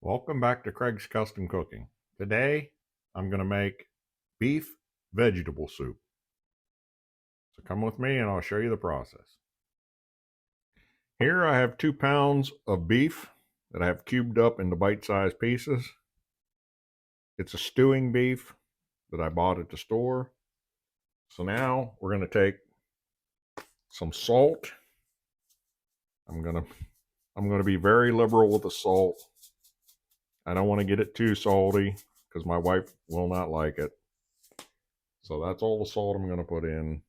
Welcome back to Craig's Custom Cooking. Today, I'm going to make beef vegetable soup. So come with me and I'll show you the process. Here I have 2 pounds of beef that I have cubed up into bite-sized pieces. It's a stewing beef that I bought at the store. So now we're going to take some salt. I'm going to be very liberal with the salt. I don't want to get it too salty because my wife will not like it. So that's all the salt I'm going to put in.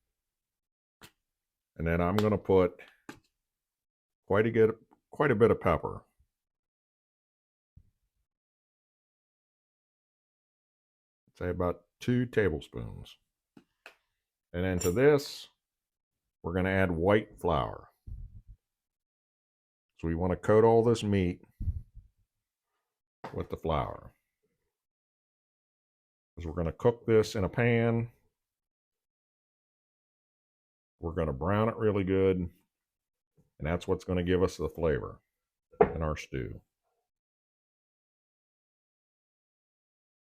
And then I'm going to put quite a bit of pepper. Say about 2 tablespoons. And then to this, we're going to add white flour. So we want to coat all this meat with the flour. Because we're going to cook this in a pan. We're going to brown it really good. And that's what's going to give us the flavor in our stew.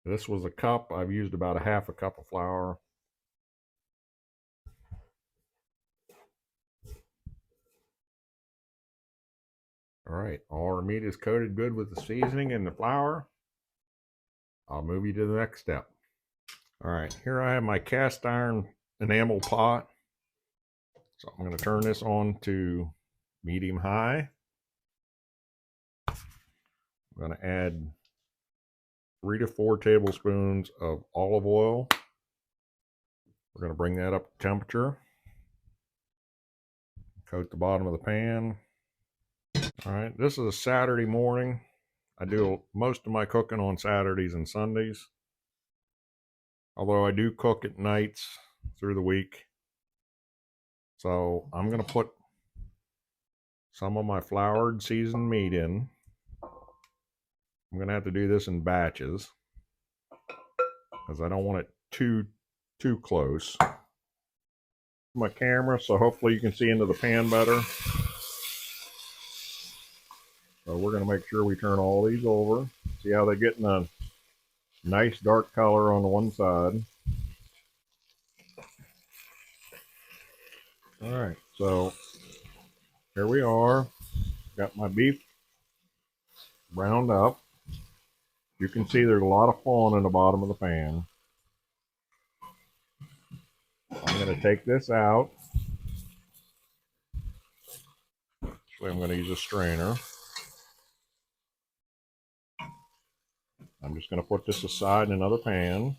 This was a cup. I've used about a half a cup of flour. All right, all our meat is coated good with the seasoning and the flour. I'll move you to the next step. All right, here I have my cast iron enamel pot. So I'm going to turn this on to medium high. I'm going to add 3 to 4 tablespoons of olive oil. We're going to bring that up to temperature. Coat the bottom of the pan. All right, this is a Saturday morning. I do most of my cooking on Saturdays and Sundays. Although I do cook at nights through the week. So I'm going to put some of my floured seasoned meat in. I'm going to have to do this in batches because I don't want it too close. My camera, so hopefully you can see into the pan better. So we're going to make sure we turn all these over. See how they're getting a nice dark color on the one side. All right, so here we are. Got my beef browned up. You can see there's a lot of fawn in the bottom of the pan. I'm going to take this out. Actually, I'm going to use a strainer. I'm just going to put this aside in another pan.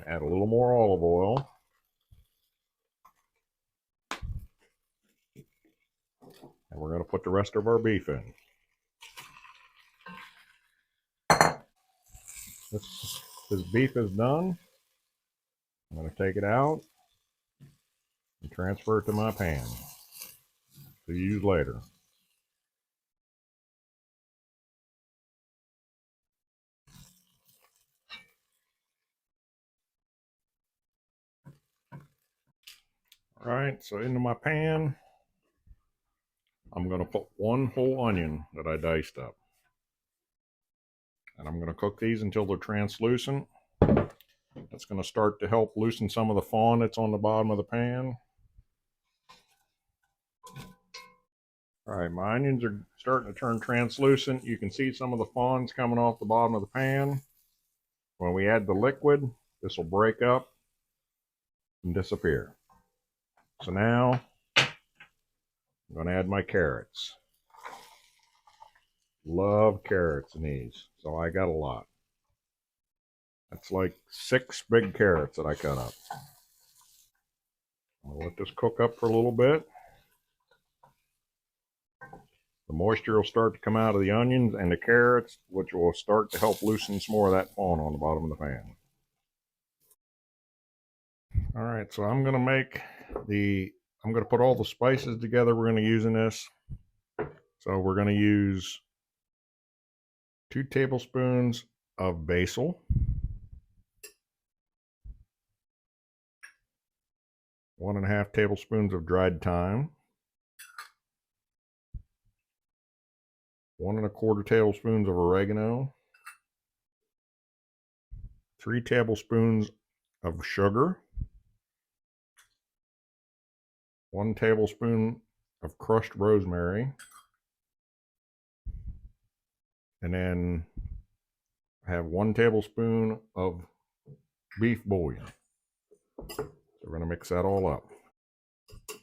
Add a little more olive oil. And we're going to put the rest of our beef in. This beef is done. I'm going to take it out and transfer it to my pan to use later. All right, so into my pan, I'm going to put 1 whole onion that I diced up. And I'm going to cook these until they're translucent. That's going to start to help loosen some of the fawn that's on the bottom of the pan. All right, my onions are starting to turn translucent. You can see some of the fawns coming off the bottom of the pan. When we add the liquid, this will break up and disappear. So now I'm going to add my carrots. Love carrots in these, so I got a lot. That's like 6 big carrots that I cut up. I'll let this cook up for a little bit. The moisture will start to come out of the onions and the carrots, which will start to help loosen some more of that fawn on the bottom of the pan. All right, so I'm going to put all the spices together we're going to use in this. So we're going to use 2 tablespoons of basil. 1.5 tablespoons of dried thyme, 1 1/4 tablespoons of oregano, 3 tablespoons of sugar, 1 tablespoon of crushed rosemary, and then I have 1 tablespoon of beef bouillon. So we're going to mix that all up.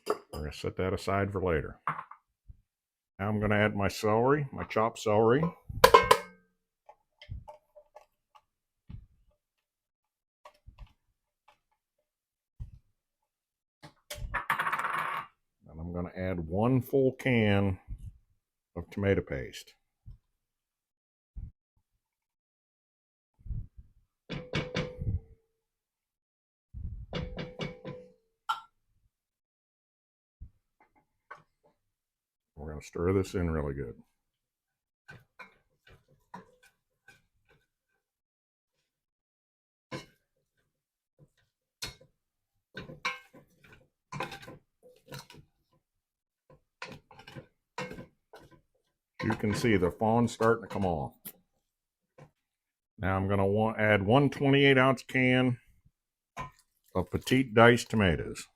We're going to set that aside for later. Now I'm going to add my celery, my chopped celery. And I'm going to add 1 full can of tomato paste. We're going to stir this in really good. You can see the fawn's starting to come off. Now I'm going to add 1 28-ounce can of petite diced tomatoes.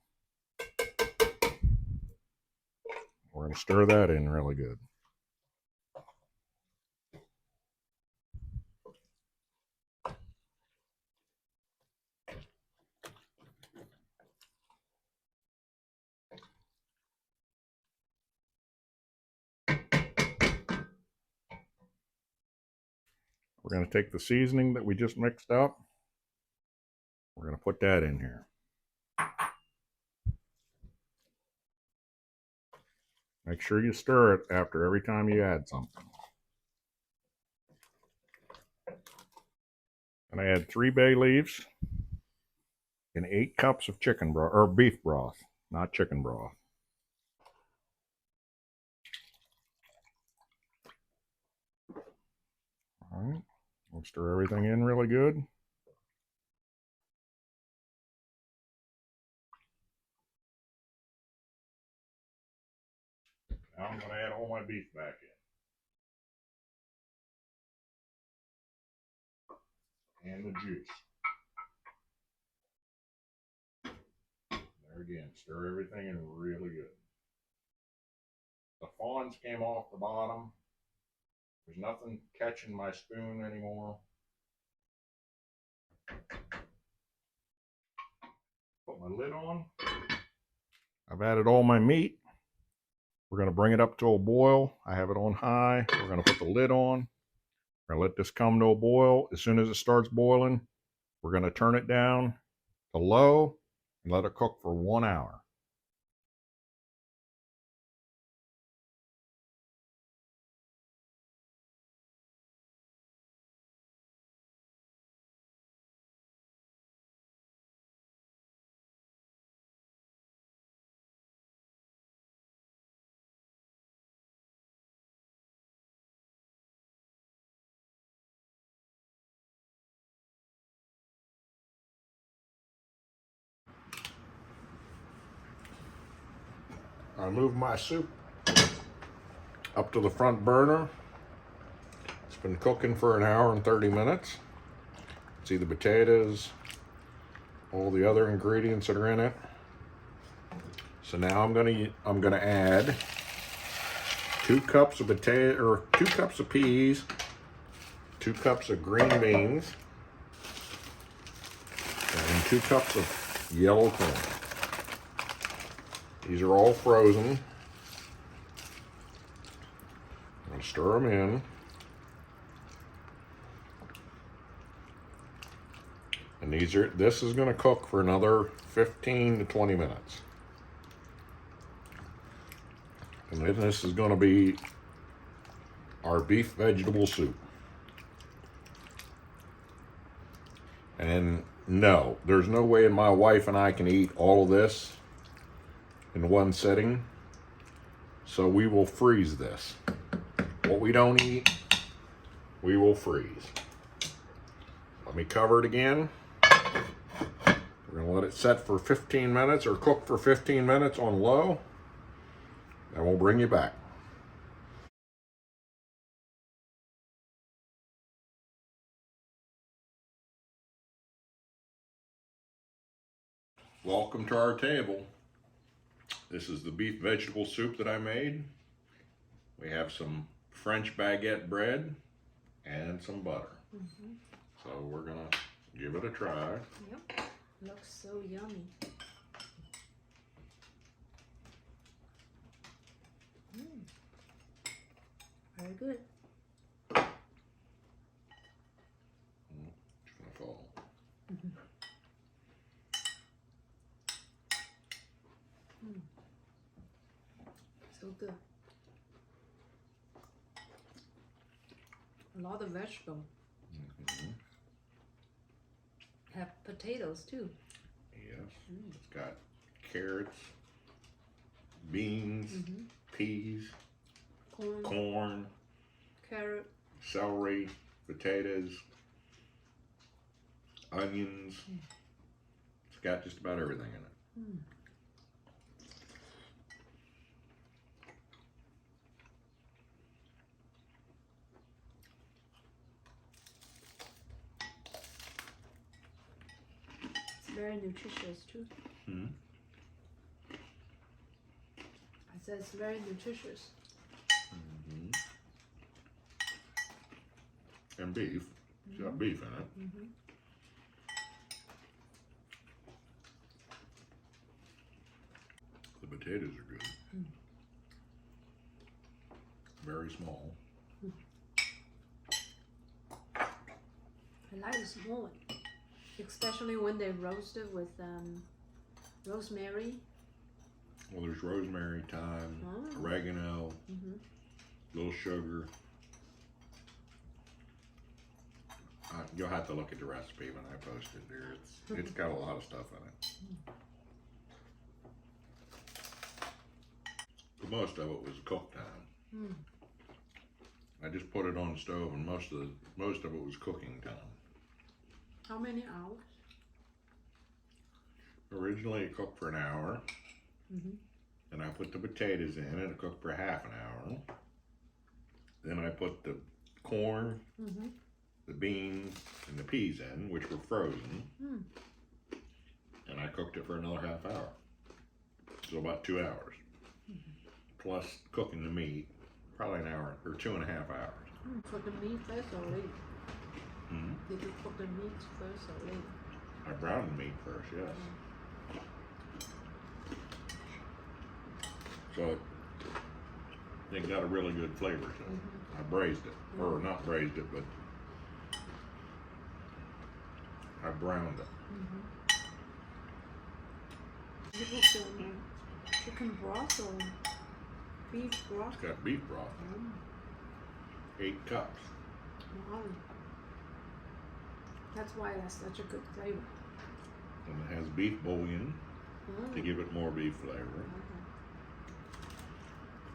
We're going to stir that in really good. We're going to take the seasoning that we just mixed up. We're going to put that in here. Make sure you stir it after every time you add something. And I add 3 bay leaves and 8 cups of chicken broth, or beef broth, not chicken broth. All right, we'll stir everything in really good. Now I'm going to add all my beef back in. And the juice. There again, stir everything in really good. The fawns came off the bottom. There's nothing catching my spoon anymore. Put my lid on. I've added all my meat. We're going to bring it up to a boil. I have it on high. We're going to put the lid on. We're going to let this come to a boil. As soon as it starts boiling, we're going to turn it down to low and let it cook for 1 hour. I move my soup up to the front burner. It's been cooking for 1 hour and 30 minutes. See the potatoes, all the other ingredients that are in it. So now I'm gonna add 2 cups of potato, or 2 cups of peas, 2 cups of green beans, and 2 cups of yellow corn. These are all frozen. I'm going to stir them in. And this is going to cook for another 15 to 20 minutes. And then this is going to be our beef vegetable soup. And no, there's no way my wife and I can eat all of this in one sitting. So we will freeze this. What we don't eat, we will freeze. Let me cover it again. We're We're gonna let it set for 15 minutes or cook for 15 minutes on low, and we'll bring you back. Welcome to our table. This is the beef vegetable soup that I made. We have some French baguette bread and some butter. So we're gonna give it a try. Yep, looks so yummy. Very good. It's gonna fall. So good. A lot of vegetable. Have potatoes too. Yes. It's got carrots, beans, peas, corn, carrot, celery, potatoes, onions. It's got just about everything in it. It's very nutritious too. I said it's very nutritious. And beef. It's got beef in it. The potatoes are good. Very small. I like the small one, especially when they roast it with rosemary. Well, there's rosemary, thyme, oregano, little sugar. You'll have to look at the recipe when I post it there. It's got a lot of stuff in it. But most of it was cook time. I just put it on the stove, and most of it was cooking time. How many hours? Originally, it cooked for an hour. Then I put the potatoes in, and it cooked for half an hour. Then I put the corn, the beans, and the peas in, which were frozen. And I cooked it for another half hour. So about 2 hours. Plus cooking the meat, probably an hour or 2.5 hours. Cook the meat first or later? Did you cook the meat first or later? I browned the meat first, yes. So it got a really good flavor to it. I braised it, or not braised it, but I browned it. You put some chicken broth or beef broth? It's got beef broth. 8 cups. Wow. That's why that's such a good flavor. And it has beef bouillon to give it more beef flavor.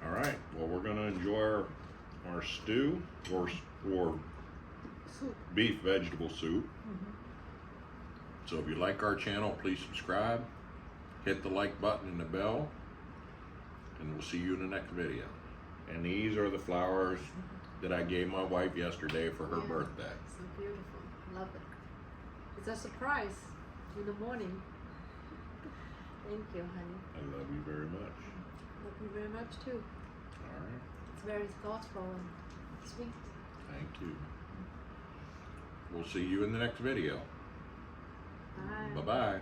All right, well, we're gonna enjoy our stew or Soup. beef vegetable soup. So if you like our channel, please subscribe, hit the like button and the bell, and we'll see you in the next video. And these are the flowers that I gave my wife yesterday for her birthday. So beautiful. Love it. It's a surprise in the morning. Thank you, honey. I love you very much. Love you very much too. All right. It's very thoughtful and sweet. Thank you. We'll see you in the next video. Bye. Bye-bye.